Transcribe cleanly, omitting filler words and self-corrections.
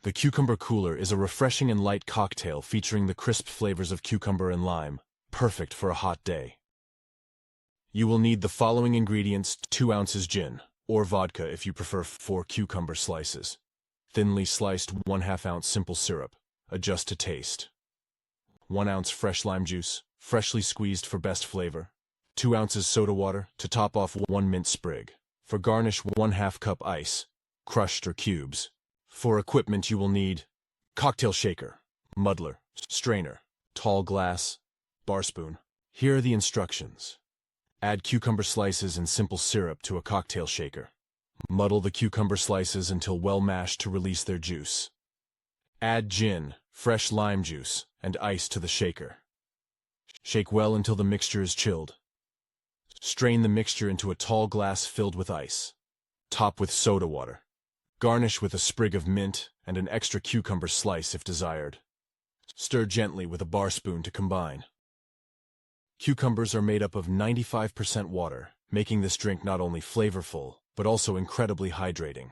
The Cucumber Cooler is a refreshing and light cocktail featuring the crisp flavors of cucumber and lime, perfect for a hot day. You will need the following ingredients: 2 ounces gin, or vodka if you prefer, 4 cucumber slices, thinly sliced 1/2 ounce simple syrup, adjust to taste, 1 ounce fresh lime juice, freshly squeezed for best flavor, 2 ounces soda water, to top off 1 mint sprig. For garnish, 1/2 cup ice, crushed or cubes. For equipment you will need cocktail shaker, muddler, strainer, tall glass, bar spoon. Here are the instructions. Add cucumber slices and simple syrup to a cocktail shaker. Muddle the cucumber slices until well mashed to release their juice. Add gin, fresh lime juice, and ice to the shaker. Shake well until the mixture is chilled. Strain the mixture into a tall glass filled with ice. Top with soda water. Garnish with a sprig of mint and an extra cucumber slice if desired. Stir gently with a bar spoon to combine. Cucumbers are made up of 95% water, making this drink not only flavorful, but also incredibly hydrating.